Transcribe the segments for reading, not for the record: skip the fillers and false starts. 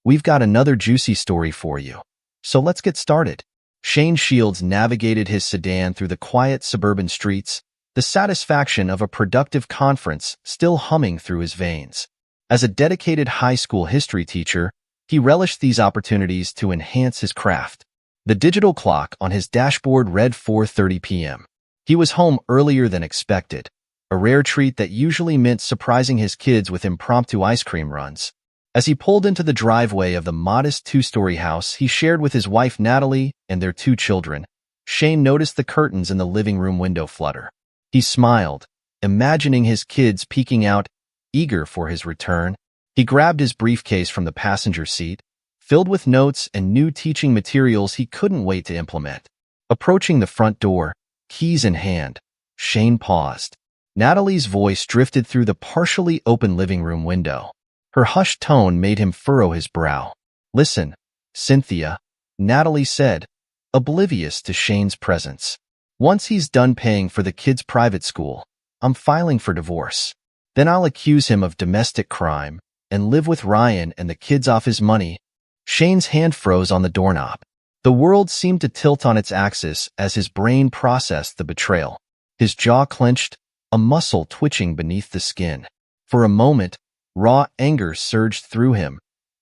we've got another juicy story for you. So let's get started. Shane Shields navigated his sedan through the quiet suburban streets, the satisfaction of a productive conference still humming through his veins. As a dedicated high school history teacher, he relished these opportunities to enhance his craft. The digital clock on his dashboard read 4:30 p.m. He was home earlier than expected, a rare treat that usually meant surprising his kids with impromptu ice cream runs. As he pulled into the driveway of the modest two-story house he shared with his wife Natalie and their 2 children, Shane noticed the curtains in the living room window flutter. He smiled, imagining his kids peeking out, eager for his return. He grabbed his briefcase from the passenger seat, filled with notes and new teaching materials he couldn't wait to implement. Approaching the front door, keys in hand, Shane paused. Natalie's voice drifted through the partially open living room window. Her hushed tone made him furrow his brow. "Listen, Cynthia," Natalie said, oblivious to Shane's presence. "Once he's done paying for the kids' private school, I'm filing for divorce. Then I'll accuse him of domestic crime and live with Ryan and the kids off his money." Shane's hand froze on the doorknob. The world seemed to tilt on its axis as his brain processed the betrayal. His jaw clenched, a muscle twitching beneath the skin. For a moment, raw anger surged through him,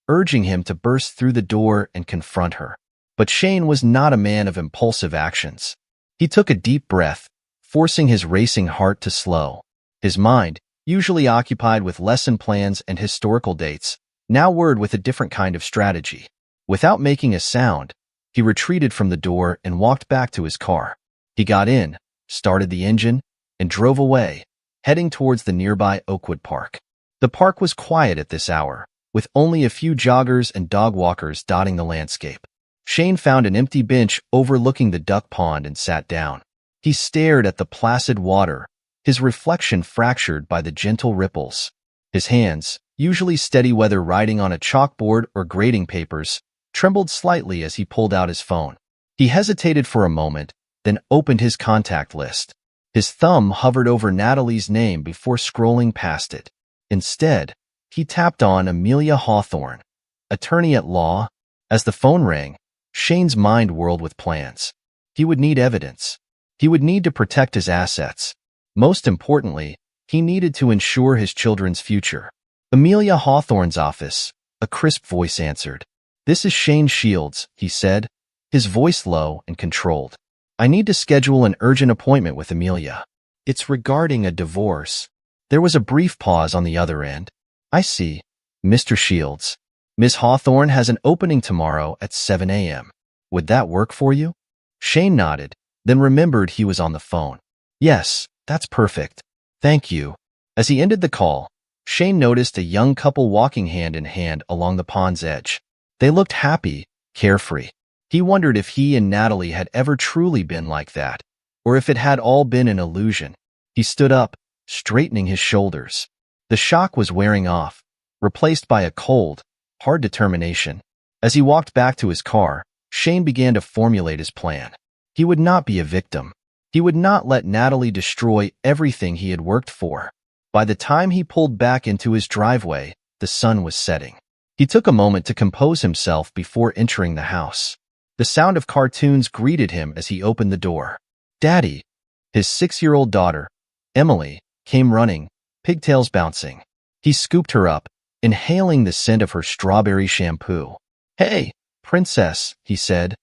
urging him to burst through the door and confront her. But Shane was not a man of impulsive actions. He took a deep breath, forcing his racing heart to slow. His mind, usually occupied with lesson plans and historical dates, now whirred with a different kind of strategy. Without making a sound, he retreated from the door and walked back to his car. He got in, started the engine, and drove away, heading towards the nearby Oakwood Park. The park was quiet at this hour, with only a few joggers and dog walkers dotting the landscape. Shane found an empty bench overlooking the duck pond and sat down. He stared at the placid water, his reflection fractured by the gentle ripples. His hands, usually steady whether writing on a chalkboard or grading papers, trembled slightly as he pulled out his phone. He hesitated for a moment, then opened his contact list. His thumb hovered over Natalie's name before scrolling past it. Instead, he tapped on Amelia Hawthorne, attorney at law. As the phone rang, Shane's mind whirled with plans. He would need evidence. He would need to protect his assets. Most importantly, he needed to ensure his children's future. "Amelia Hawthorne's office," a crisp voice answered. "This is Shane Shields," he said, his voice low and controlled. "I need to schedule an urgent appointment with Amelia. It's regarding a divorce." There was a brief pause on the other end. "I see, Mr. Shields. Ms. Hawthorne has an opening tomorrow at 7 a.m. Would that work for you?" Shane nodded, then remembered he was on the phone. "Yes, that's perfect. Thank you." As he ended the call, Shane noticed a young couple walking hand in hand along the pond's edge. They looked happy, carefree. He wondered if he and Natalie had ever truly been like that, or if it had all been an illusion. He stood up, straightening his shoulders. The shock was wearing off, replaced by a cold, hard determination. As he walked back to his car, Shane began to formulate his plan. He would not be a victim. He would not let Natalie destroy everything he had worked for. By the time he pulled back into his driveway, the sun was setting. He took a moment to compose himself before entering the house. The sound of cartoons greeted him as he opened the door. "Daddy," his 6-year-old daughter, Emily, came running, pigtails bouncing. He scooped her up, inhaling the scent of her strawberry shampoo. "Hey, princess," he said,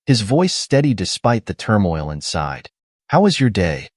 his voice steady despite the turmoil inside. "How was your day?"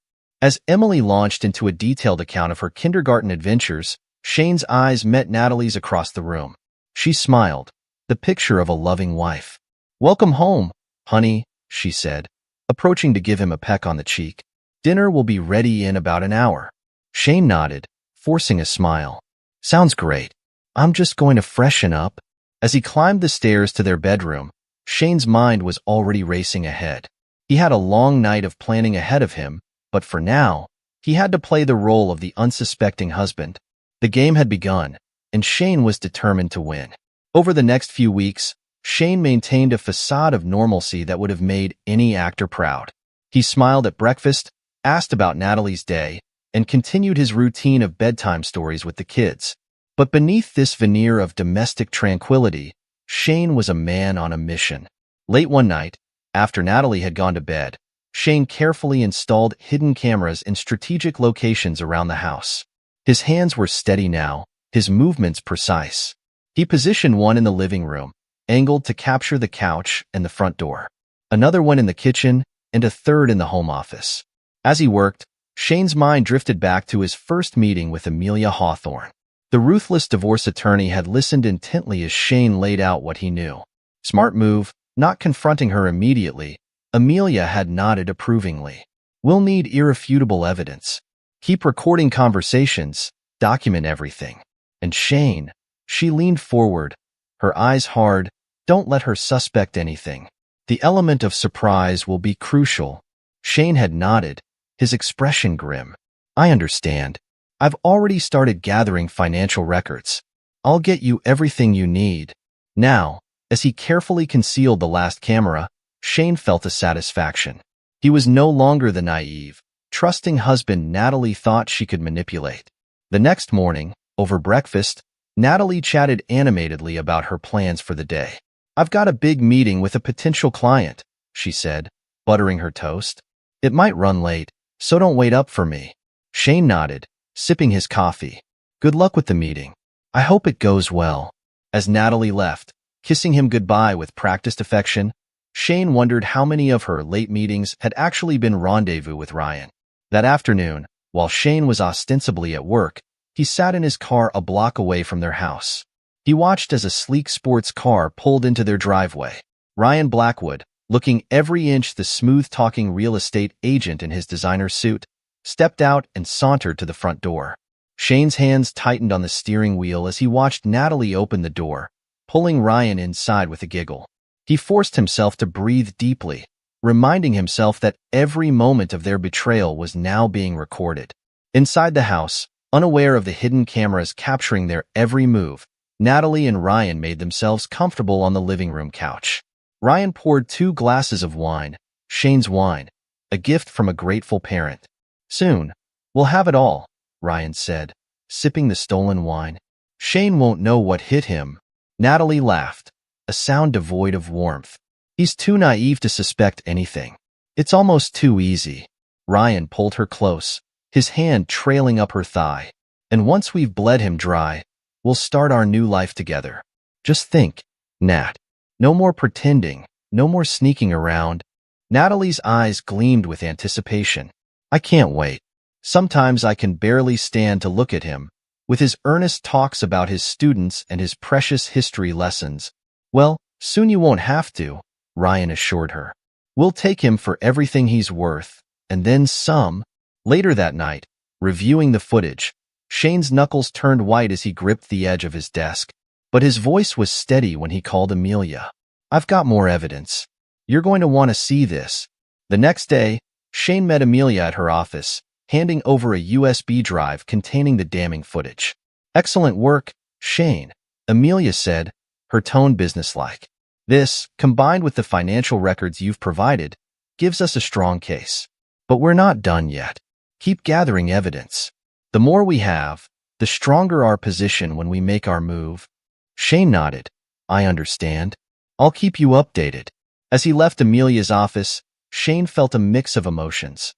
As Emily launched into a detailed account of her kindergarten adventures, Shane's eyes met Natalie's across the room. She smiled, the picture of a loving wife. "Welcome home, honey," she said, approaching to give him a peck on the cheek. "Dinner will be ready in about an hour." Shane nodded, forcing a smile. "Sounds great. I'm just going to freshen up." As he climbed the stairs to their bedroom, Shane's mind was already racing ahead. He had a long night of planning ahead of him, but for now, he had to play the role of the unsuspecting husband. The game had begun, and Shane was determined to win. Over the next few weeks, Shane maintained a facade of normalcy that would have made any actor proud. He smiled at breakfast, asked about Natalie's day, and continued his routine of bedtime stories with the kids. But beneath this veneer of domestic tranquility, Shane was a man on a mission. Late one night, after Natalie had gone to bed, Shane carefully installed hidden cameras in strategic locations around the house. His hands were steady now, his movements precise. He positioned one in the living room, angled to capture the couch and the front door, another one in the kitchen, and a third in the home office. As he worked, Shane's mind drifted back to his first meeting with Amelia Hawthorne. The ruthless divorce attorney had listened intently as Shane laid out what he knew. Smart move, not confronting her immediately. Amelia had nodded approvingly. We'll need irrefutable evidence. Keep recording conversations, document everything. And Shane, she leaned forward, her eyes hard, don't let her suspect anything. The element of surprise will be crucial. Shane had nodded, his expression grim. I understand. I've already started gathering financial records. I'll get you everything you need. Now, as he carefully concealed the last camera, Shane felt a satisfaction. He was no longer the naive, trusting husband Natalie thought she could manipulate. The next morning, over breakfast, Natalie chatted animatedly about her plans for the day. I've got a big meeting with a potential client, she said, buttering her toast. It might run late, so don't wait up for me. Shane nodded, sipping his coffee. Good luck with the meeting. I hope it goes well. As Natalie left, kissing him goodbye with practiced affection, Shane wondered how many of her late meetings had actually been rendezvous with Ryan. That afternoon, while Shane was ostensibly at work, he sat in his car a block away from their house. He watched as a sleek sports car pulled into their driveway. Ryan Blackwood, looking every inch the smooth-talking real estate agent in his designer suit, stepped out and sauntered to the front door. Shane's hands tightened on the steering wheel as he watched Natalie open the door, pulling Ryan inside with a giggle. He forced himself to breathe deeply, reminding himself that every moment of their betrayal was now being recorded. Inside the house, unaware of the hidden cameras capturing their every move, Natalie and Ryan made themselves comfortable on the living room couch. Ryan poured 2 glasses of wine, Shane's wine, a gift from a grateful parent. Soon, we'll have it all, Ryan said, sipping the stolen wine. Shane won't know what hit him. Natalie laughed, a sound devoid of warmth. He's too naive to suspect anything. It's almost too easy. Ryan pulled her close, his hand trailing up her thigh. And once we've bled him dry, we'll start our new life together. Just think, Nat. No more pretending, no more sneaking around. Natalie's eyes gleamed with anticipation. I can't wait. Sometimes I can barely stand to look at him, with his earnest talks about his students and his precious history lessons. Well, soon you won't have to, Ryan assured her. We'll take him for everything he's worth, and then some. Later that night, reviewing the footage, Shane's knuckles turned white as he gripped the edge of his desk, but his voice was steady when he called Amelia. I've got more evidence. You're going to want to see this. The next day, Shane met Amelia at her office, handing over a USB drive containing the damning footage. Excellent work, Shane, Amelia said, her tone businesslike. This, combined with the financial records you've provided, gives us a strong case. But we're not done yet. Keep gathering evidence. The more we have, the stronger our position when we make our move. Shane nodded. I understand. I'll keep you updated. As he left Amelia's office, Shane felt a mix of emotions.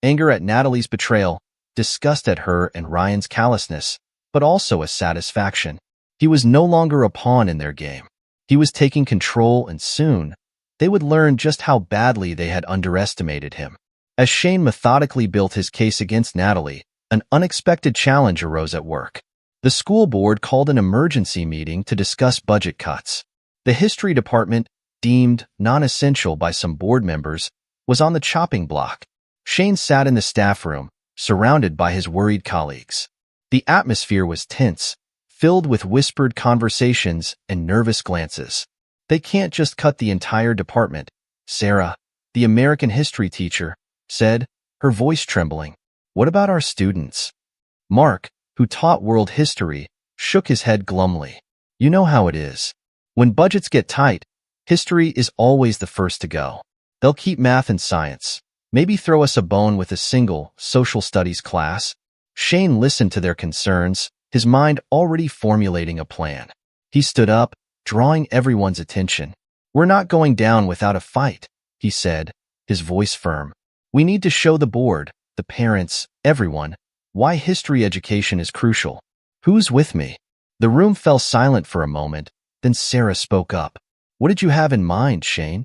Anger at Natalie's betrayal, disgust at her and Ryan's callousness, but also a satisfaction. He was no longer a pawn in their game. He was taking control, and soon, they would learn just how badly they had underestimated him. As Shane methodically built his case against Natalie, an unexpected challenge arose at work. The school board called an emergency meeting to discuss budget cuts. The history department, deemed non-essential by some board members, was on the chopping block. Shane sat in the staff room, surrounded by his worried colleagues. The atmosphere was tense, filled with whispered conversations and nervous glances. They can't just cut the entire department, Sarah, the American history teacher, said, her voice trembling. What about our students? Mark, who taught world history, shook his head glumly. You know how it is. When budgets get tight, history is always the first to go. They'll keep math and science, maybe throw us a bone with a single social studies class. Shane listened to their concerns, his mind already formulating a plan. He stood up, drawing everyone's attention. "We're not going down without a fight," he said, his voice firm. "We need to show the board, the parents, everyone, why history education is crucial. Who's with me?" The room fell silent for a moment, then Sarah spoke up. "What did you have in mind, Shane?"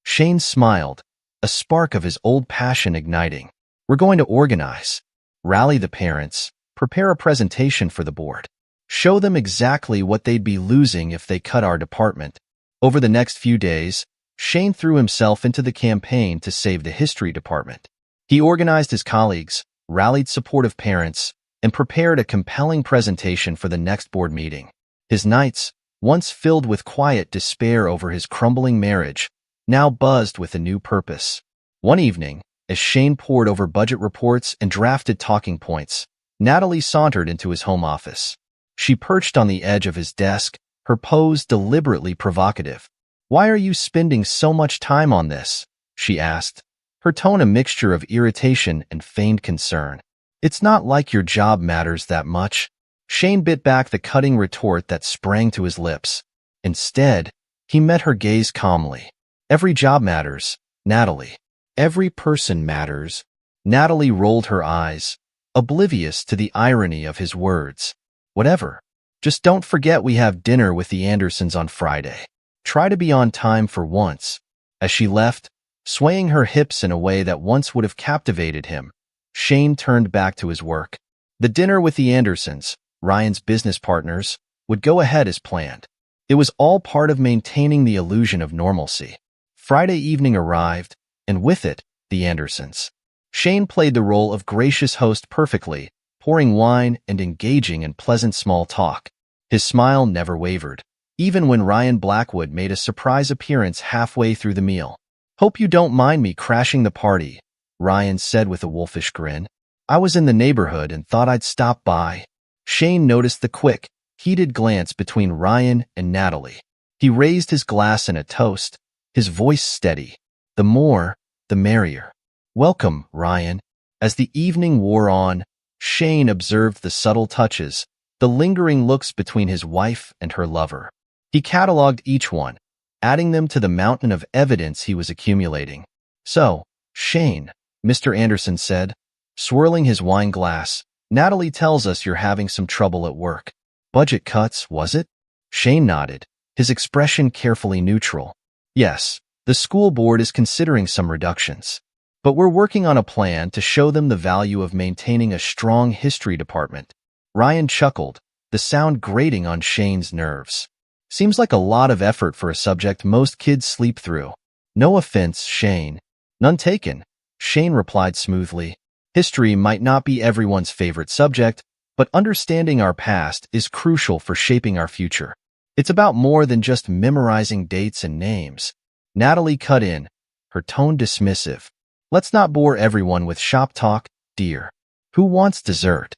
Shane smiled, a spark of his old passion igniting. "We're going to organize, rally the parents, prepare a presentation for the board, show them exactly what they'd be losing if they cut our department." Over the next few days, Shane threw himself into the campaign to save the history department. He organized his colleagues, rallied supportive parents, and prepared a compelling presentation for the next board meeting. His nights, once filled with quiet despair over his crumbling marriage, now buzzed with a new purpose. One evening, as Shane pored over budget reports and drafted talking points, Natalie sauntered into his home office. She perched on the edge of his desk, her pose deliberately provocative. "Why are you spending so much time on this?" she asked, her tone a mixture of irritation and feigned concern. "It's not like your job matters that much." Shane bit back the cutting retort that sprang to his lips. Instead, he met her gaze calmly. "Every job matters, Natalie. Every person matters." Natalie rolled her eyes, oblivious to the irony of his words. "Whatever. Just don't forget we have dinner with the Andersons on Friday. Try to be on time for once." As she left, swaying her hips in a way that once would have captivated him, Shane turned back to his work. The dinner with the Andersons, Ryan's business partners, would go ahead as planned. It was all part of maintaining the illusion of normalcy. Friday evening arrived, and with it, the Andersons. Shane played the role of gracious host perfectly, pouring wine and engaging in pleasant small talk. His smile never wavered, even when Ryan Blackwood made a surprise appearance halfway through the meal. "Hope you don't mind me crashing the party," Ryan said with a wolfish grin. "I was in the neighborhood and thought I'd stop by." Shane noticed the quick, heated glance between Ryan and Natalie. He raised his glass in a toast, his voice steady. "The more, the merrier." "Welcome, Ryan." As the evening wore on, Shane observed the subtle touches, the lingering looks between his wife and her lover. He cataloged each one, adding them to the mountain of evidence he was accumulating. "So, Shane," Mr. Anderson said, swirling his wine glass, "Natalie tells us you're having some trouble at work. Budget cuts, was it?" Shane nodded, his expression carefully neutral. "Yes, the school board is considering some reductions. But we're working on a plan to show them the value of maintaining a strong history department." Ryan chuckled, the sound grating on Shane's nerves. "Seems like a lot of effort for a subject most kids sleep through." "No offense, Shane." "None taken," Shane replied smoothly. "History might not be everyone's favorite subject, but understanding our past is crucial for shaping our future. It's about more than just memorizing dates and names." Natalie cut in, her tone dismissive. "Let's not bore everyone with shop talk, dear. Who wants dessert?"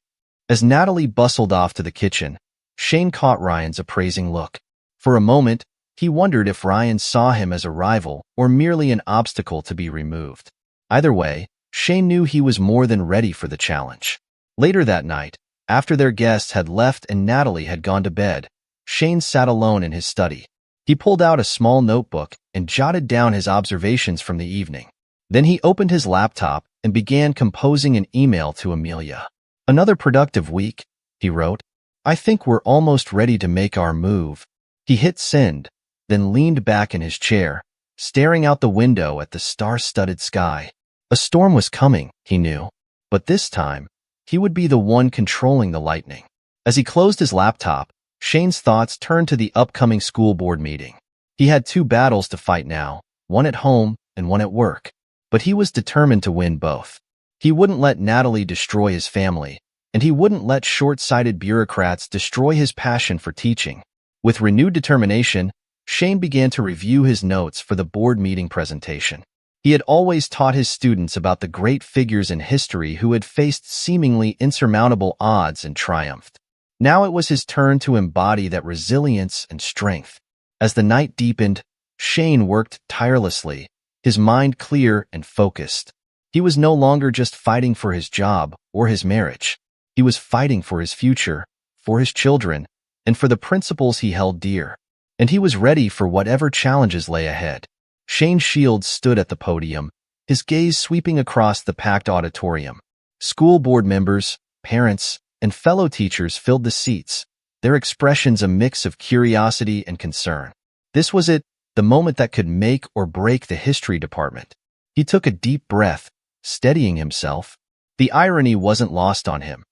As Natalie bustled off to the kitchen, Shane caught Ryan's appraising look. For a moment, he wondered if Ryan saw him as a rival or merely an obstacle to be removed. Either way, Shane knew he was more than ready for the challenge. Later that night, after their guests had left and Natalie had gone to bed, Shane sat alone in his study. He pulled out a small notebook and jotted down his observations from the evening. Then he opened his laptop and began composing an email to Amelia. "Another productive week," he wrote. "I think we're almost ready to make our move." He hit send, then leaned back in his chair, staring out the window at the star-studded sky. A storm was coming, he knew, but this time, he would be the one controlling the lightning. As he closed his laptop, Shane's thoughts turned to the upcoming school board meeting. He had two battles to fight now, one at home and one at work, but he was determined to win both. He wouldn't let Natalie destroy his family, and he wouldn't let short-sighted bureaucrats destroy his passion for teaching. With renewed determination, Shane began to review his notes for the board meeting presentation. He had always taught his students about the great figures in history who had faced seemingly insurmountable odds and triumphed. Now it was his turn to embody that resilience and strength. As the night deepened, Shane worked tirelessly, his mind clear and focused. He was no longer just fighting for his job or his marriage. He was fighting for his future, for his children, and for the principles he held dear. and he was ready for whatever challenges lay ahead. Shane Shields stood at the podium, his gaze sweeping across the packed auditorium. School board members, parents, and fellow teachers filled the seats, their expressions a mix of curiosity and concern. This was it, the moment that could make or break the history department. He took a deep breath, steadying himself. The irony wasn't lost on him.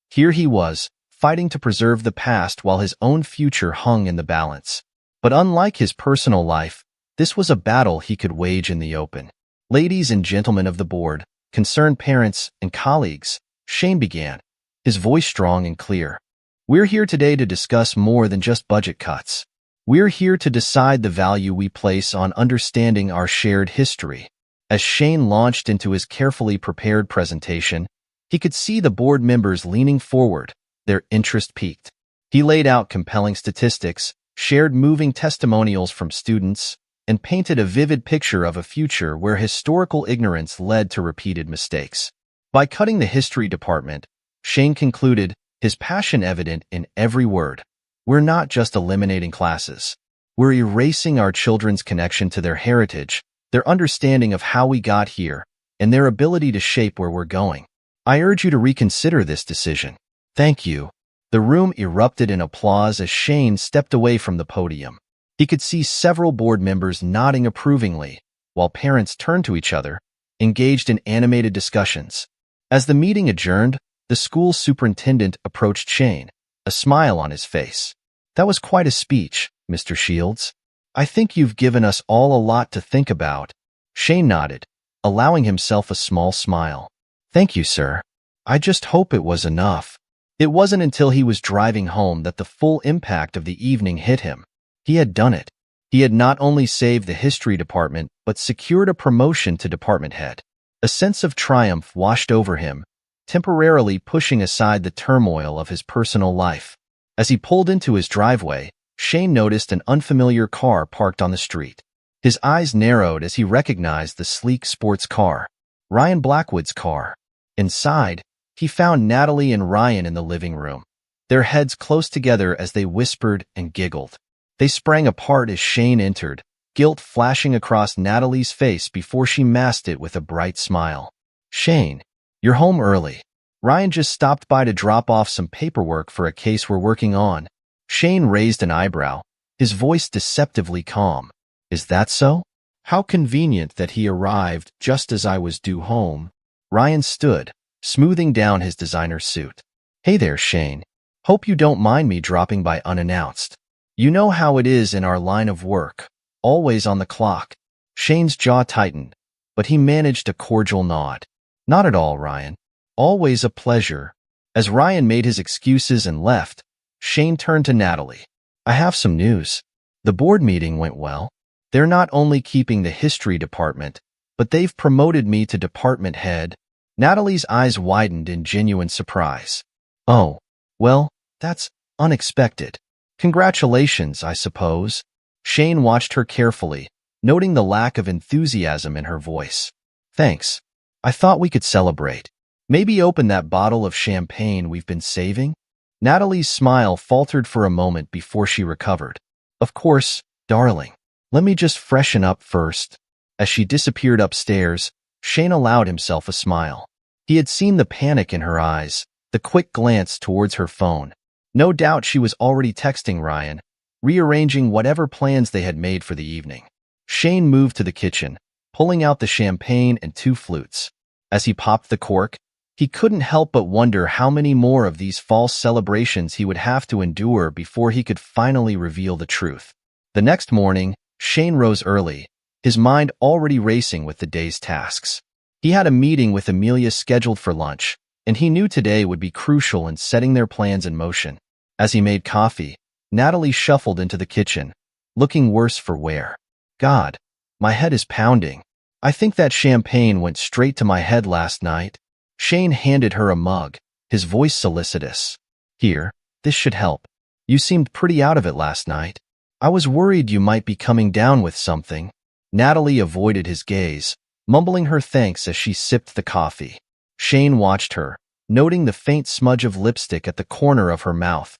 Here he was, fighting to preserve the past while his own future hung in the balance. But unlike his personal life, this was a battle he could wage in the open. Ladies and gentlemen of the board, concerned parents, and colleagues, Shane began, his voice strong and clear. We're here today to discuss more than just budget cuts. We're here to decide the value we place on understanding our shared history. As Shane launched into his carefully prepared presentation, he could see the board members leaning forward, their interest piqued. He laid out compelling statistics, shared moving testimonials from students, and painted a vivid picture of a future where historical ignorance led to repeated mistakes. By cutting the history department, Shane concluded, his passion evident in every word. We're not just eliminating classes. We're erasing our children's connection to their heritage, their understanding of how we got here, and their ability to shape where we're going. I urge you to reconsider this decision. Thank you. The room erupted in applause as Shane stepped away from the podium. He could see several board members nodding approvingly, while parents turned to each other, engaged in animated discussions. As the meeting adjourned, the school superintendent approached Shane, a smile on his face. That was quite a speech, Mr. Shields. I think you've given us all a lot to think about. Shane nodded, allowing himself a small smile. Thank you, sir. I just hope it was enough. It wasn't until he was driving home that the full impact of the evening hit him. He had done it. He had not only saved the history department, but secured a promotion to department head. A sense of triumph washed over him, temporarily pushing aside the turmoil of his personal life. As he pulled into his driveway, Shane noticed an unfamiliar car parked on the street. His eyes narrowed as he recognized the sleek sports car, Ryan Blackwood's car. Inside, he found Natalie and Ryan in the living room, their heads close together as they whispered and giggled. They sprang apart as Shane entered, guilt flashing across Natalie's face before she masked it with a bright smile. Shane, you're home early. Ryan just stopped by to drop off some paperwork for a case we're working on. Shane raised an eyebrow, his voice deceptively calm. Is that so? How convenient that he arrived just as I was due home. Ryan stood, smoothing down his designer suit. Hey there, Shane. Hope you don't mind me dropping by unannounced. You know how it is in our line of work, always on the clock. Shane's jaw tightened, but he managed a cordial nod. Not at all, Ryan. Always a pleasure. As Ryan made his excuses and left, Shane turned to Natalie. I have some news. The board meeting went well. They're not only keeping the history department, but they've promoted me to department head. Natalie's eyes widened in genuine surprise. Oh, well, that's unexpected. Congratulations, I suppose. Shane watched her carefully, noting the lack of enthusiasm in her voice. Thanks. I thought we could celebrate. Maybe open that bottle of champagne we've been saving? Natalie's smile faltered for a moment before she recovered. Of course, darling. Let me just freshen up first. As she disappeared upstairs, Shane allowed himself a smile. He had seen the panic in her eyes, the quick glance towards her phone. No doubt she was already texting Ryan, rearranging whatever plans they had made for the evening. Shane moved to the kitchen, pulling out the champagne and 2 flutes. As he popped the cork, he couldn't help but wonder how many more of these false celebrations he would have to endure before he could finally reveal the truth. The next morning, Shane rose early, his mind already racing with the day's tasks. He had a meeting with Amelia scheduled for lunch, and he knew today would be crucial in setting their plans in motion. As he made coffee, Natalie shuffled into the kitchen, looking worse for wear. God, my head is pounding. I think that champagne went straight to my head last night. Shane handed her a mug, his voice solicitous. Here, this should help. You seemed pretty out of it last night. I was worried you might be coming down with something. Natalie avoided his gaze, mumbling her thanks as she sipped the coffee. Shane watched her, noting the faint smudge of lipstick at the corner of her mouth,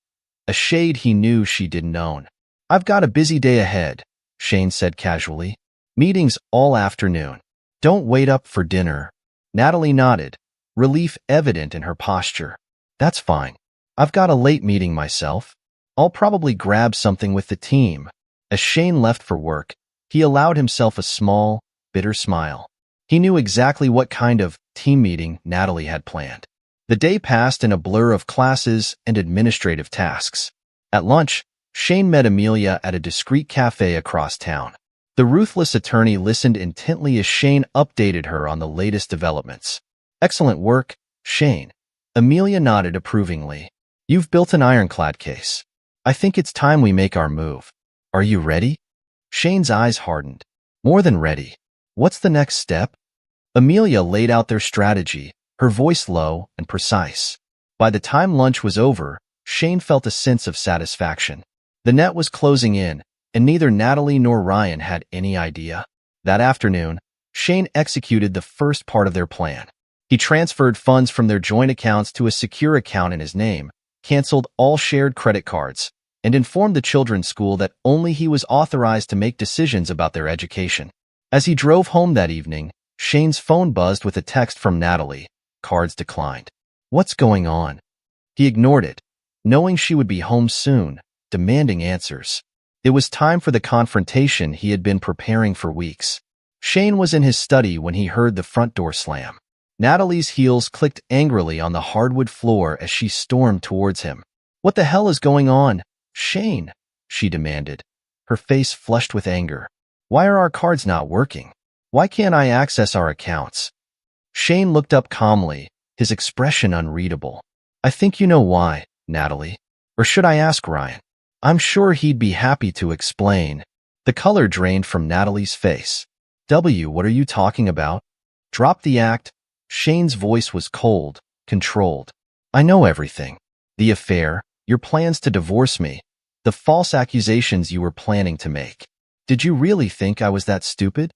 a shade he knew she didn't own. I've got a busy day ahead, Shane said casually. Meetings all afternoon. Don't wait up for dinner. Natalie nodded, relief evident in her posture. That's fine. I've got a late meeting myself. I'll probably grab something with the team. As Shane left for work, he allowed himself a small, bitter smile. He knew exactly what kind of team meeting Natalie had planned. The day passed in a blur of classes and administrative tasks. At lunch, Shane met Amelia at a discreet cafe across town. The ruthless attorney listened intently as Shane updated her on the latest developments. Excellent work, Shane. Amelia nodded approvingly. You've built an ironclad case. I think it's time we make our move. Are you ready? Shane's eyes hardened. More than ready. What's the next step? Amelia laid out their strategy, her voice low and precise. By the time lunch was over, Shane felt a sense of satisfaction. The net was closing in, and neither Natalie nor Ryan had any idea. That afternoon, Shane executed the first part of their plan. He transferred funds from their joint accounts to a secure account in his name, canceled all shared credit cards, and informed the children's school that only he was authorized to make decisions about their education. As he drove home that evening, Shane's phone buzzed with a text from Natalie. Cards declined. What's going on? He ignored it, knowing she would be home soon, demanding answers. It was time for the confrontation he had been preparing for weeks. Shane was in his study when he heard the front door slam. Natalie's heels clicked angrily on the hardwood floor as she stormed towards him. What the hell is going on, Shane? She demanded, her face flushed with anger. Why are our cards not working? Why can't I access our accounts? Shane looked up calmly, his expression unreadable. I think you know why, Natalie. Or should I ask Ryan? I'm sure he'd be happy to explain. The color drained from Natalie's face. What are you talking about? Drop the act. Shane's voice was cold, controlled. I know everything. The affair, your plans to divorce me, the false accusations you were planning to make. Did you really think I was that stupid?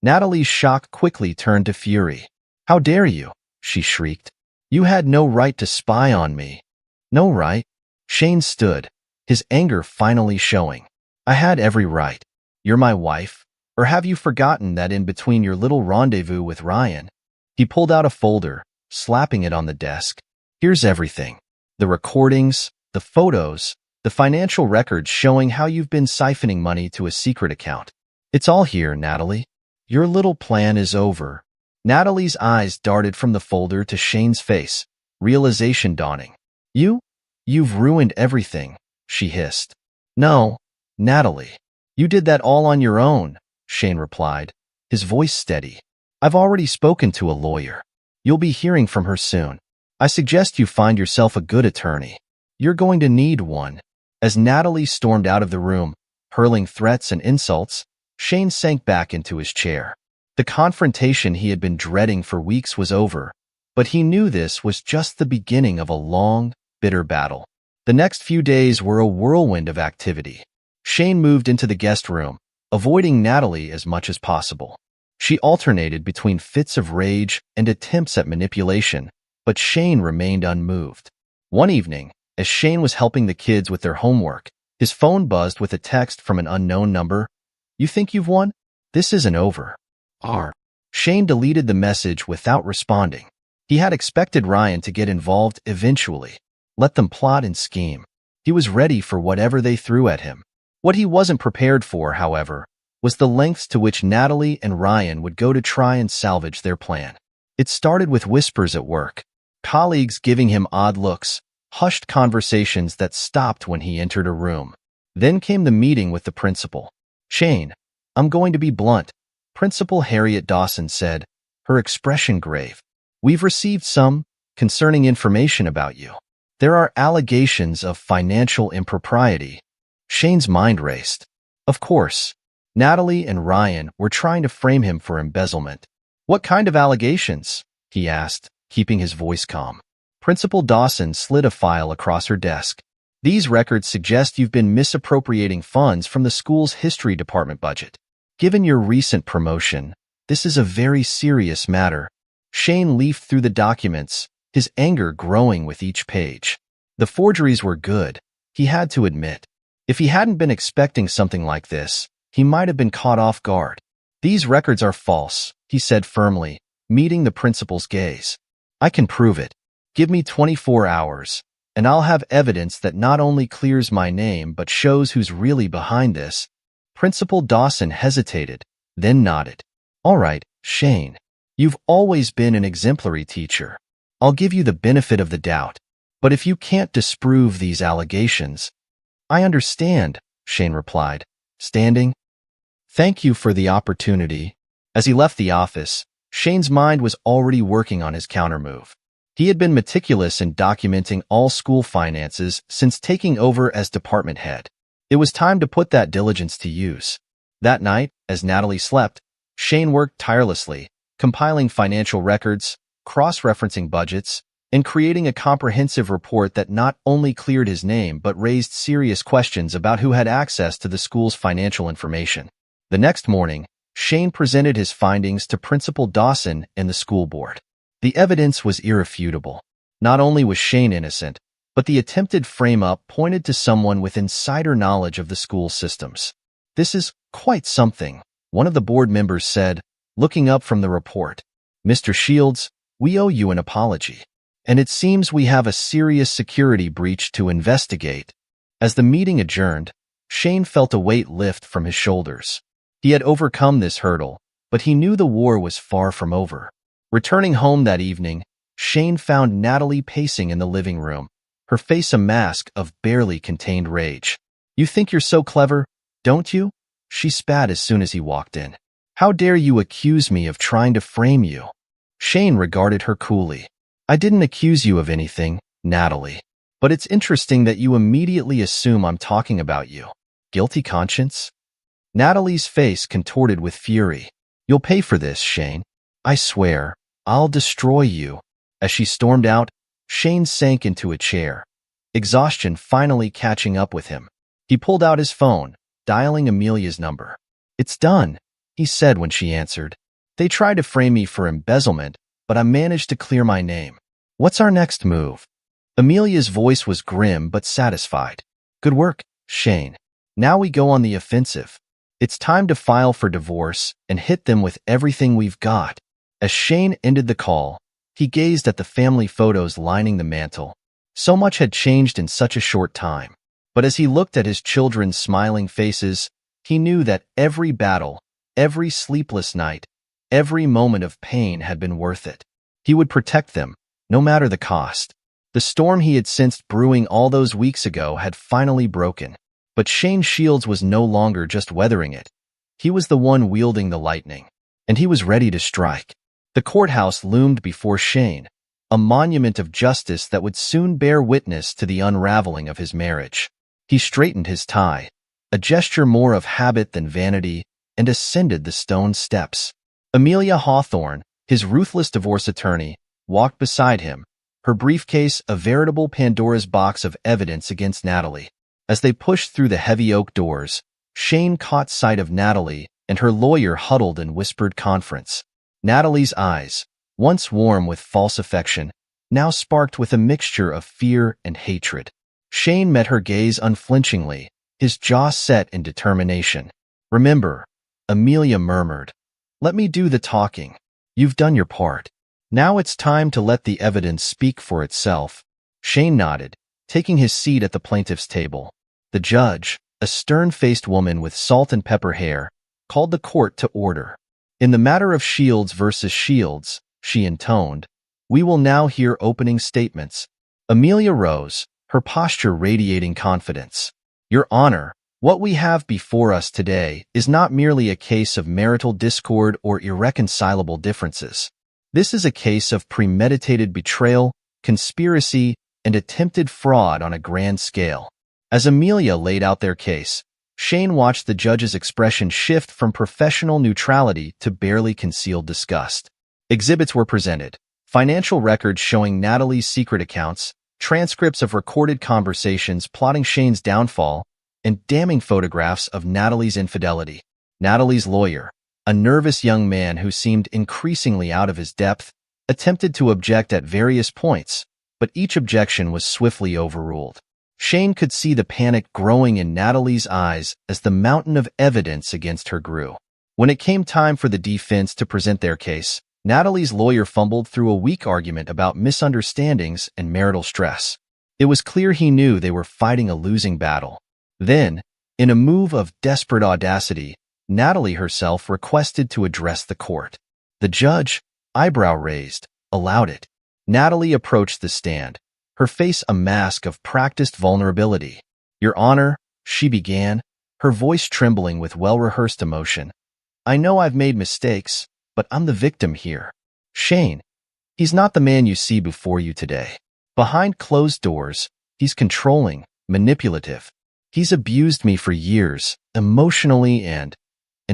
Natalie's shock quickly turned to fury. How dare you? She shrieked. You had no right to spy on me. No right? Shane stood, his anger finally showing. I had every right. You're my wife. Or have you forgotten that in between your little rendezvous with Ryan? He pulled out a folder, slapping it on the desk. Here's everything. The recordings, the photos, the financial records showing how you've been siphoning money to a secret account. It's all here, Natalie. Your little plan is over. Natalie's eyes darted from the folder to Shane's face, realization dawning. You've ruined everything, she hissed. No, Natalie. You did that all on your own, Shane replied, his voice steady. I've already spoken to a lawyer. You'll be hearing from her soon. I suggest you find yourself a good attorney. You're going to need one. As Natalie stormed out of the room, hurling threats and insults, Shane sank back into his chair. The confrontation he had been dreading for weeks was over, but he knew this was just the beginning of a long, bitter battle. The next few days were a whirlwind of activity. Shane moved into the guest room, avoiding Natalie as much as possible. She alternated between fits of rage and attempts at manipulation, but Shane remained unmoved. One evening, as Shane was helping the kids with their homework, his phone buzzed with a text from an unknown number. You think you've won? This isn't over. Shane deleted the message without responding. He had expected Ryan to get involved eventually. Let them plot and scheme. He was ready for whatever they threw at him. What he wasn't prepared for, however, was the lengths to which Natalie and Ryan would go to try and salvage their plan. It started with whispers at work, colleagues giving him odd looks, hushed conversations that stopped when he entered a room. Then came the meeting with the principal. Shane, I'm going to be blunt, Principal Harriet Dawson said, her expression grave. We've received some concerning information about you. There are allegations of financial impropriety. Shane's mind raced. Of course, Natalie and Ryan were trying to frame him for embezzlement. What kind of allegations? He asked, keeping his voice calm. Principal Dawson slid a file across her desk. These records suggest you've been misappropriating funds from the school's history department budget. Given your recent promotion, this is a very serious matter. Shane leafed through the documents, his anger growing with each page. The forgeries were good, he had to admit. If he hadn't been expecting something like this, he might have been caught off guard. "These records are false," he said firmly, meeting the principal's gaze. "I can prove it. Give me 24 hours, and I'll have evidence that not only clears my name but shows who's really behind this." Principal Dawson hesitated, then nodded. "All right, Shane. You've always been an exemplary teacher. I'll give you the benefit of the doubt. But if you can't disprove these allegations—" "I understand," Shane replied, standing. "Thank you for the opportunity." As he left the office, Shane's mind was already working on his countermove. He had been meticulous in documenting all school finances since taking over as department head. It was time to put that diligence to use. That night, as Natalie slept, Shane worked tirelessly, compiling financial records, cross-referencing budgets, and creating a comprehensive report that not only cleared his name but raised serious questions about who had access to the school's financial information. The next morning, Shane presented his findings to Principal Dawson and the school board. The evidence was irrefutable. Not only was Shane innocent, but the attempted frame-up pointed to someone with insider knowledge of the school systems. "This is quite something," one of the board members said, looking up from the report. "Mr. Shields, we owe you an apology. And it seems we have a serious security breach to investigate." As the meeting adjourned, Shane felt a weight lift from his shoulders. He had overcome this hurdle, but he knew the war was far from over. Returning home that evening, Shane found Natalie pacing in the living room, her face a mask of barely contained rage. "You think you're so clever, don't you?" she spat as soon as he walked in. "How dare you accuse me of trying to frame you?" Shane regarded her coolly. "I didn't accuse you of anything, Natalie. But it's interesting that you immediately assume I'm talking about you. Guilty conscience?" Natalie's face contorted with fury. "You'll pay for this, Shane. I swear, I'll destroy you." As she stormed out, Shane sank into a chair, exhaustion finally catching up with him. He pulled out his phone, dialing Amelia's number. "It's done," he said when she answered. "They tried to frame me for embezzlement, but I managed to clear my name. What's our next move?" Amelia's voice was grim but satisfied. "Good work, Shane. Now we go on the offensive. It's time to file for divorce and hit them with everything we've got." As Shane ended the call, he gazed at the family photos lining the mantel. So much had changed in such a short time. But as he looked at his children's smiling faces, he knew that every battle, every sleepless night, every moment of pain had been worth it. He would protect them, no matter the cost. The storm he had sensed brewing all those weeks ago had finally broken. But Shane Shields was no longer just weathering it. He was the one wielding the lightning, and he was ready to strike. The courthouse loomed before Shane, a monument of justice that would soon bear witness to the unraveling of his marriage. He straightened his tie, a gesture more of habit than vanity, and ascended the stone steps. Amelia Hawthorne, his ruthless divorce attorney, walked beside him, her briefcase a veritable Pandora's box of evidence against Natalie. As they pushed through the heavy oak doors, Shane caught sight of Natalie and her lawyer huddled in whispered conference. Natalie's eyes, once warm with false affection, now sparked with a mixture of fear and hatred. Shane met her gaze unflinchingly, his jaw set in determination. "Remember," Amelia murmured, "let me do the talking. You've done your part. Now it's time to let the evidence speak for itself." Shane nodded, taking his seat at the plaintiff's table. The judge, a stern-faced woman with salt and pepper hair, called the court to order. "In the matter of Shields versus Shields," she intoned, "we will now hear opening statements." Amelia rose, her posture radiating confidence. "Your Honor, what we have before us today is not merely a case of marital discord or irreconcilable differences. This is a case of premeditated betrayal, conspiracy, and attempted fraud on a grand scale." As Amelia laid out their case, Shane watched the judge's expression shift from professional neutrality to barely concealed disgust. Exhibits were presented, financial records showing Natalie's secret accounts, transcripts of recorded conversations plotting Shane's downfall, and damning photographs of Natalie's infidelity. Natalie's lawyer, a nervous young man who seemed increasingly out of his depth, attempted to object at various points, but each objection was swiftly overruled. Shane could see the panic growing in Natalie's eyes as the mountain of evidence against her grew. When it came time for the defense to present their case, Natalie's lawyer fumbled through a weak argument about misunderstandings and marital stress. It was clear he knew they were fighting a losing battle. Then, in a move of desperate audacity, Natalie herself requested to address the court. The judge, eyebrow raised, allowed it. Natalie approached the stand, her face a mask of practiced vulnerability. "Your Honor," she began, her voice trembling with well-rehearsed emotion. "I know I've made mistakes, but I'm the victim here. Shane, he's not the man you see before you today. Behind closed doors, he's controlling, manipulative. He's abused me for years, emotionally and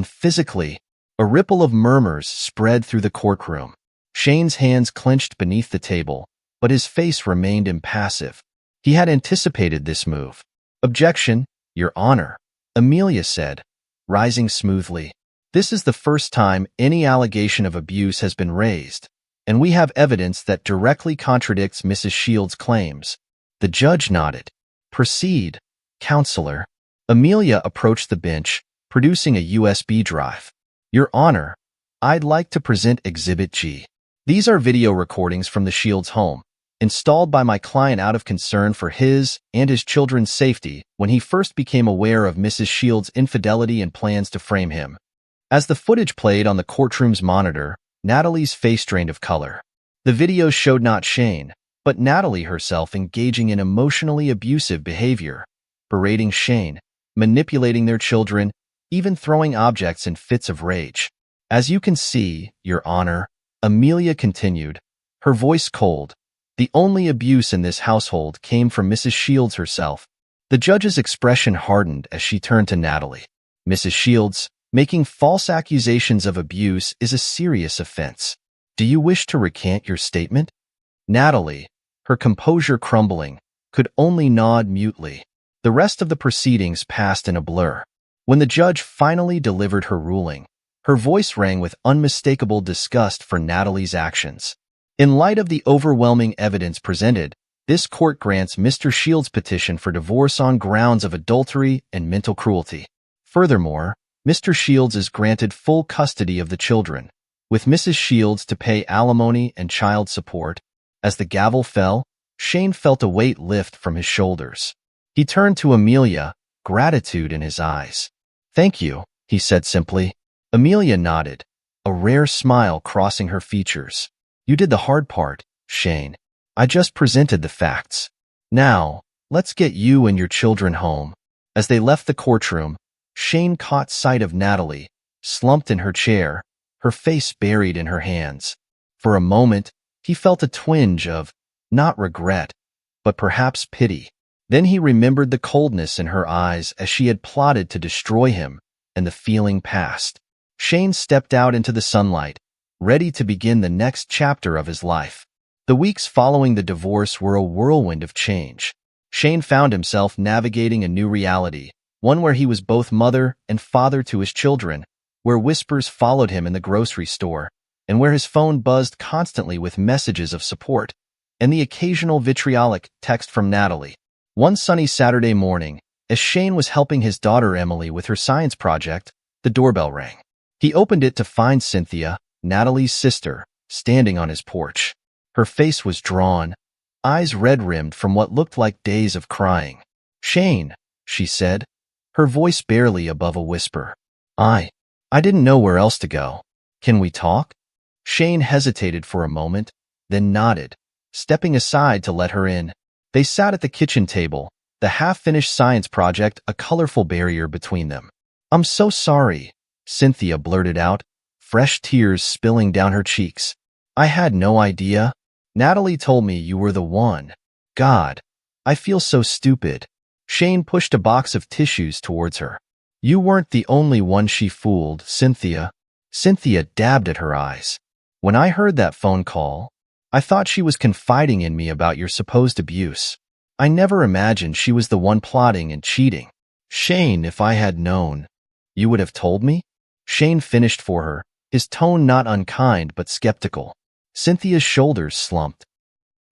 physically." A ripple of murmurs spread through the courtroom. Shane's hands clenched beneath the table, but his face remained impassive. He had anticipated this move. "Objection, Your Honor," Amelia said, rising smoothly. "This is the first time any allegation of abuse has been raised, and we have evidence that directly contradicts Mrs. Shields' claims." The judge nodded. "Proceed, Counselor." Amelia approached the bench, producing a USB drive. "Your Honor, I'd like to present Exhibit G. These are video recordings from the Shields home, installed by my client out of concern for his and his children's safety when he first became aware of Mrs. Shields' infidelity and plans to frame him." As the footage played on the courtroom's monitor, Natalie's face drained of color. The video showed not Shane, but Natalie herself engaging in emotionally abusive behavior, berating Shane, manipulating their children, even throwing objects in fits of rage. "As you can see, Your Honor," Amelia continued, her voice cold, "the only abuse in this household came from Mrs. Shields herself." The judge's expression hardened as she turned to Natalie. "Mrs. Shields, making false accusations of abuse is a serious offense. Do you wish to recant your statement?" Natalie, her composure crumbling, could only nod mutely. The rest of the proceedings passed in a blur. When the judge finally delivered her ruling, her voice rang with unmistakable disgust for Natalie's actions. "In light of the overwhelming evidence presented, this court grants Mr. Shields' petition for divorce on grounds of adultery and mental cruelty. Furthermore, Mr. Shields is granted full custody of the children, with Mrs. Shields to pay alimony and child support." As the gavel fell, Shane felt a weight lift from his shoulders. He turned to Amelia, gratitude in his eyes. "Thank you," he said simply. Amelia nodded, a rare smile crossing her features. "You did the hard part, Shane. I just presented the facts. Now, let's get you and your children home." As they left the courtroom, Shane caught sight of Natalie, slumped in her chair, her face buried in her hands. For a moment, he felt a twinge of, not regret, but perhaps pity. Then he remembered the coldness in her eyes as she had plotted to destroy him, and the feeling passed. Shane stepped out into the sunlight, ready to begin the next chapter of his life. The weeks following the divorce were a whirlwind of change. Shane found himself navigating a new reality, one where he was both mother and father to his children, where whispers followed him in the grocery store, and where his phone buzzed constantly with messages of support, and the occasional vitriolic text from Natalie. One sunny Saturday morning, as Shane was helping his daughter Emily with her science project, the doorbell rang. He opened it to find Cynthia, Natalie's sister, standing on his porch. Her face was drawn, eyes red-rimmed from what looked like days of crying. "Shane," she said, her voice barely above a whisper. I didn't know where else to go. Can we talk?" Shane hesitated for a moment, then nodded, stepping aside to let her in. They sat at the kitchen table, the half-finished science project a colorful barrier between them. "I'm so sorry," Cynthia blurted out, fresh tears spilling down her cheeks. "I had no idea. Natalie told me you were the one. God, I feel so stupid." Shane pushed a box of tissues towards her. "You weren't the only one she fooled, Cynthia." Cynthia dabbed at her eyes. "When I heard that phone call, I thought she was confiding in me about your supposed abuse. I never imagined she was the one plotting and cheating." "Shane, if I had known, you would have told me?" Shane finished for her, his tone not unkind but skeptical. Cynthia's shoulders slumped.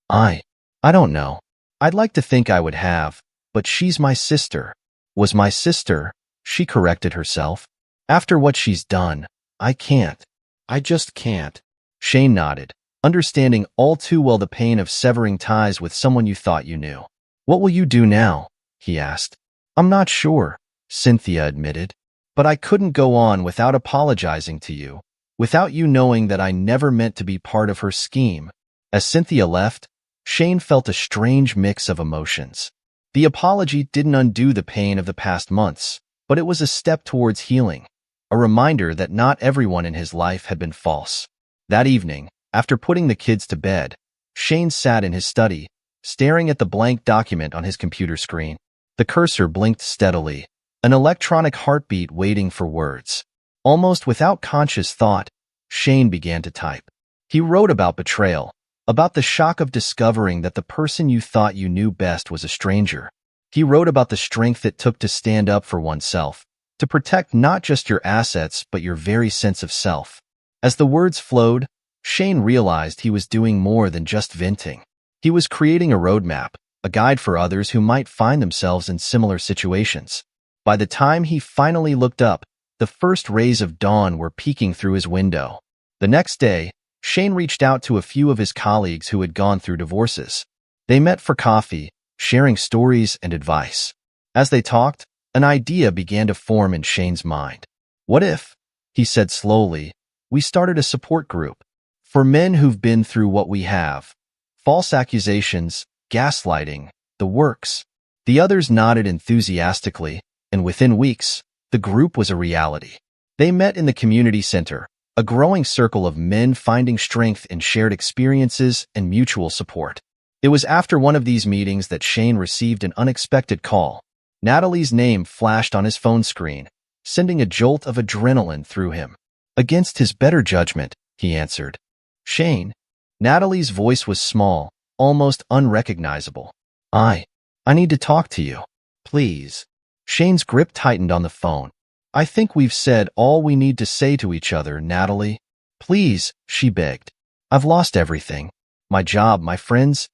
I don't know. I'd like to think I would have, But she's my sister. Was my sister, she corrected herself. After what she's done, I can't. I just can't. Shane nodded, understanding all too well the pain of severing ties with someone you thought you knew. What will you do now? He asked. I'm not sure, Cynthia admitted. But I couldn't go on without apologizing to you, without you knowing that I never meant to be part of her scheme. As Cynthia left, Shane felt a strange mix of emotions. The apology didn't undo the pain of the past months, but it was a step towards healing, a reminder that not everyone in his life had been false. That evening, after putting the kids to bed, Shane sat in his study, staring at the blank document on his computer screen. The cursor blinked steadily, an electronic heartbeat waiting for words. Almost without conscious thought, Shane began to type. He wrote about betrayal, about the shock of discovering that the person you thought you knew best was a stranger. He wrote about the strength it took to stand up for oneself, to protect not just your assets but your very sense of self. As the words flowed, Shane realized he was doing more than just venting. He was creating a roadmap, a guide for others who might find themselves in similar situations. By the time he finally looked up, the first rays of dawn were peeking through his window. The next day, Shane reached out to a few of his colleagues who had gone through divorces. They met for coffee, sharing stories and advice. As they talked, an idea began to form in Shane's mind. What if, he said slowly, we started a support group for men who've been through what we have? False accusations, gaslighting, the works. The others nodded enthusiastically, and within weeks, the group was a reality. They met in the community center, a growing circle of men finding strength in shared experiences and mutual support. It was after one of these meetings that Shane received an unexpected call. Natalie's name flashed on his phone screen, sending a jolt of adrenaline through him. Against his better judgment, he answered. Shane. Natalie's voice was small, almost unrecognizable. I need to talk to you. Please. Shane's grip tightened on the phone. I think we've said all we need to say to each other, Natalie. Please, she begged. I've lost everything. My job, my friends.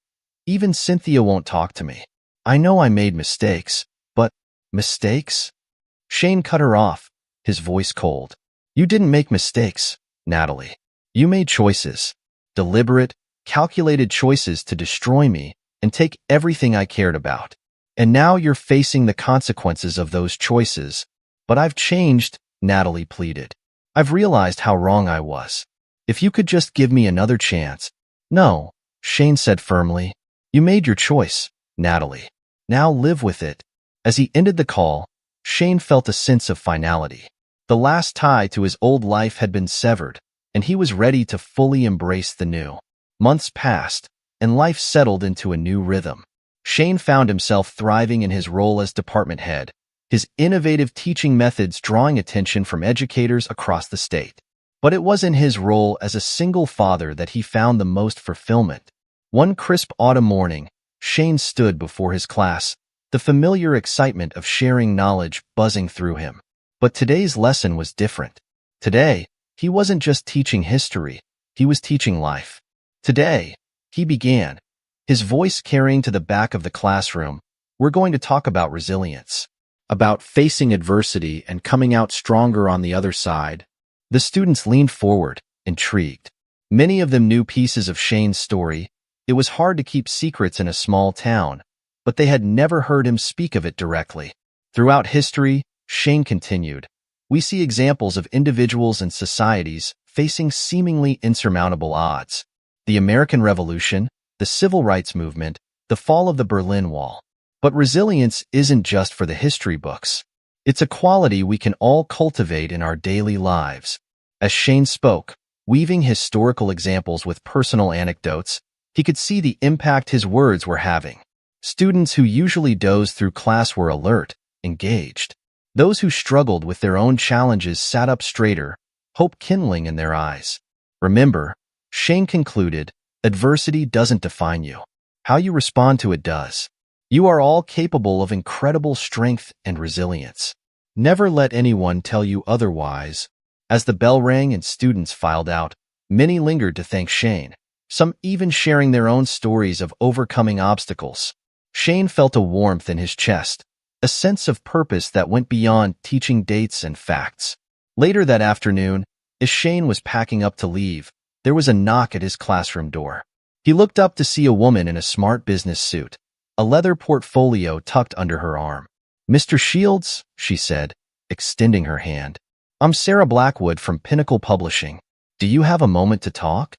Even Cynthia won't talk to me. I know I made mistakes, but mistakes? Shane cut her off, his voice cold. You didn't make mistakes, Natalie. You made choices. Deliberate, calculated choices to destroy me and take everything I cared about. And now you're facing the consequences of those choices. But I've changed, Natalie pleaded. I've realized how wrong I was. If you could just give me another chance. No, Shane said firmly. You made your choice, Natalie. Now live with it. As he ended the call, Shane felt a sense of finality. The last tie to his old life had been severed, and he was ready to fully embrace the new. Months passed, and life settled into a new rhythm. Shane found himself thriving in his role as department head, his innovative teaching methods drawing attention from educators across the state. But it was in his role as a single father that he found the most fulfillment. One crisp autumn morning, Shane stood before his class, the familiar excitement of sharing knowledge buzzing through him. But today's lesson was different. Today, he wasn't just teaching history, he was teaching life. Today, he began, his voice carrying to the back of the classroom, we're going to talk about resilience, about facing adversity and coming out stronger on the other side. The students leaned forward, intrigued. Many of them knew pieces of Shane's story. It was hard to keep secrets in a small town, but they had never heard him speak of it directly. Throughout history, Shane continued, we see examples of individuals and societies facing seemingly insurmountable odds. The American Revolution, the Civil Rights Movement, the fall of the Berlin Wall. But resilience isn't just for the history books. It's a quality we can all cultivate in our daily lives. As Shane spoke, weaving historical examples with personal anecdotes, he could see the impact his words were having. Students who usually dozed through class were alert, engaged. Those who struggled with their own challenges sat up straighter, hope kindling in their eyes. Remember, Shane concluded, adversity doesn't define you. How you respond to it does. You are all capable of incredible strength and resilience. Never let anyone tell you otherwise. As the bell rang and students filed out, many lingered to thank Shane, some even sharing their own stories of overcoming obstacles. Shane felt a warmth in his chest, a sense of purpose that went beyond teaching dates and facts. Later that afternoon, as Shane was packing up to leave, there was a knock at his classroom door. He looked up to see a woman in a smart business suit, a leather portfolio tucked under her arm. "Mr. Shields," she said, extending her hand. "I'm Sarah Blackwood from Pinnacle Publishing. Do you have a moment to talk?"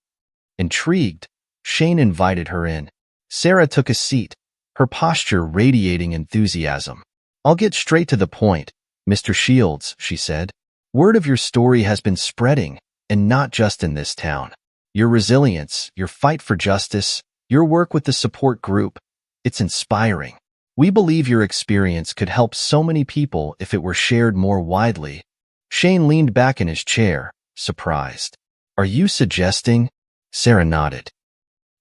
Intrigued, Shane invited her in. Sarah took a seat, her posture radiating enthusiasm. "I'll get straight to the point, Mr. Shields," she said. "Word of your story has been spreading, and not just in this town. Your resilience, your fight for justice, your work with the support group, it's inspiring. We believe your experience could help so many people if it were shared more widely." Shane leaned back in his chair, surprised. "Are you suggesting?" Sarah nodded.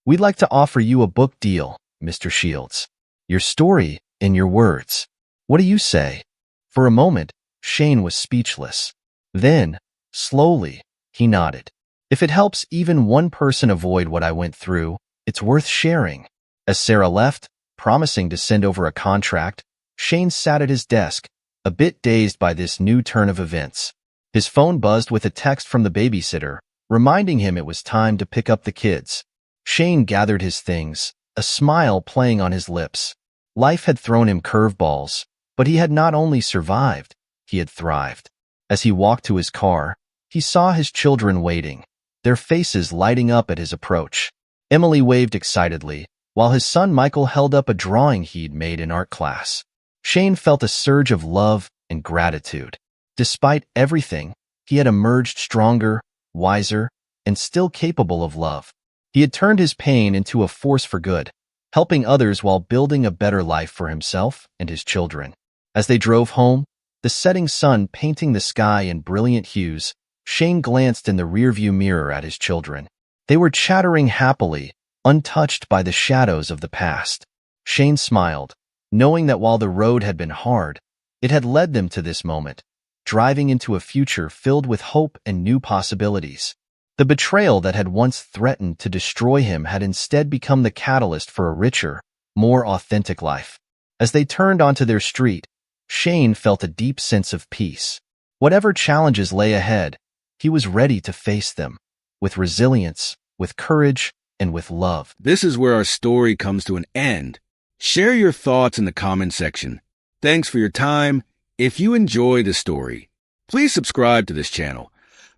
"We'd like to offer you a book deal, Mr. Shields. Your story in your words. What do you say?" For a moment, Shane was speechless. Then, slowly, he nodded. "If it helps even one person avoid what I went through, it's worth sharing." As Sarah left, promising to send over a contract, Shane sat at his desk, a bit dazed by this new turn of events. His phone buzzed with a text from the babysitter, reminding him it was time to pick up the kids. Shane gathered his things, a smile playing on his lips. Life had thrown him curveballs, but he had not only survived, he had thrived. As he walked to his car, he saw his children waiting, their faces lighting up at his approach. Emily waved excitedly, while his son Michael held up a drawing he'd made in art class. Shane felt a surge of love and gratitude. Despite everything, he had emerged stronger, wiser, and still capable of love. He had turned his pain into a force for good, helping others while building a better life for himself and his children. As they drove home, the setting sun painting the sky in brilliant hues, Shane glanced in the rearview mirror at his children. They were chattering happily, untouched by the shadows of the past. Shane smiled, knowing that while the road had been hard, it had led them to this moment, driving into a future filled with hope and new possibilities. The betrayal that had once threatened to destroy him had instead become the catalyst for a richer, more authentic life. As they turned onto their street, Shane felt a deep sense of peace. Whatever challenges lay ahead, he was ready to face them, with resilience, with courage, and with love. This is where our story comes to an end. Share your thoughts in the comment section. Thanks for your time. If you enjoy the story, please subscribe to this channel.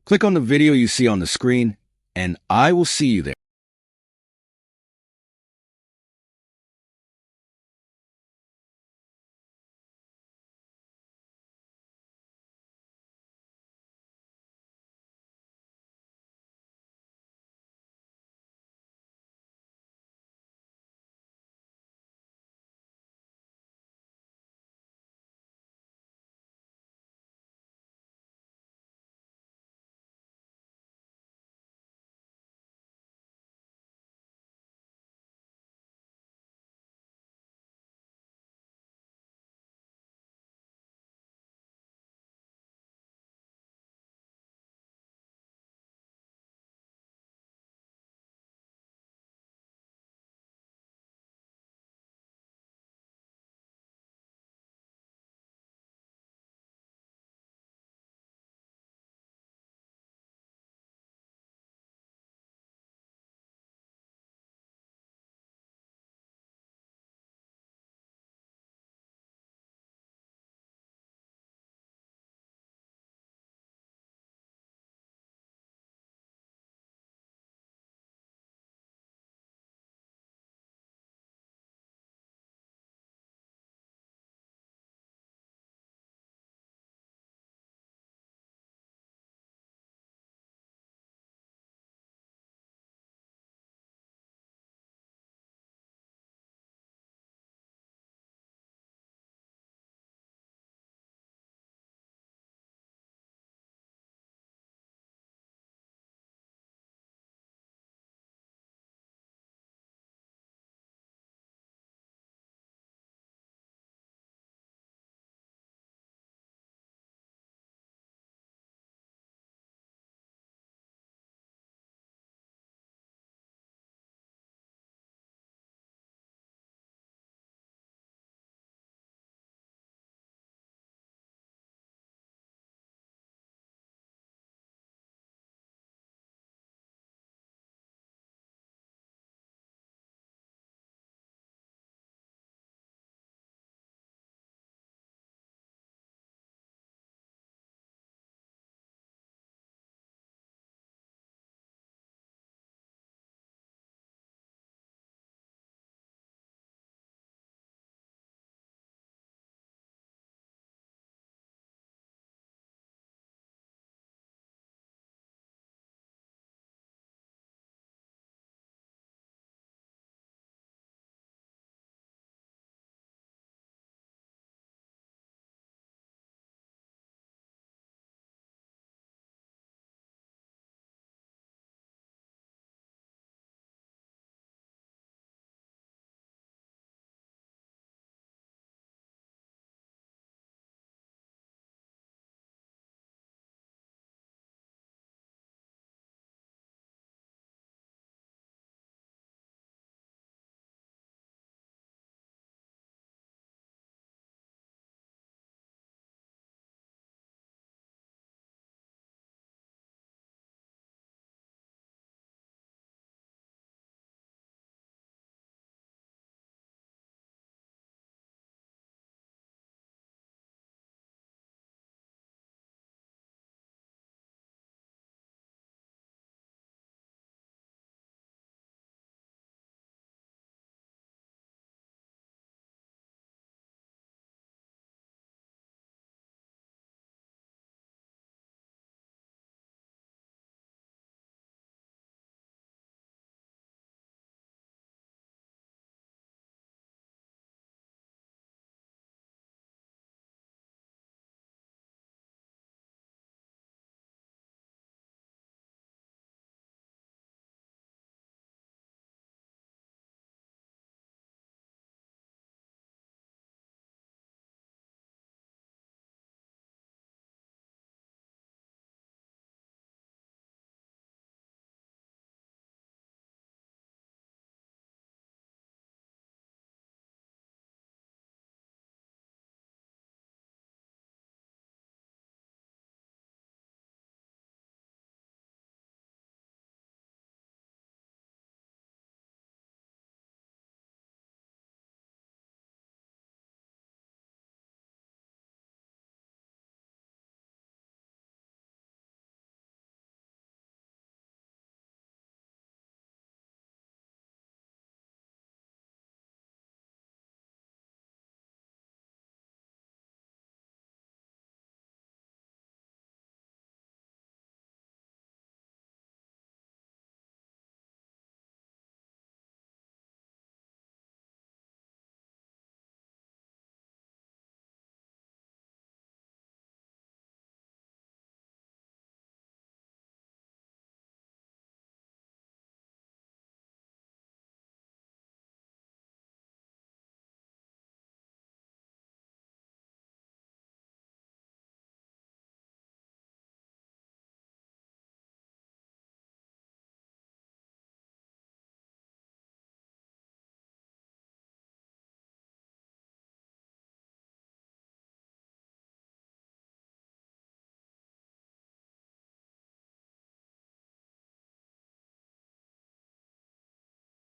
Click on the video you see on the screen, and I will see you there.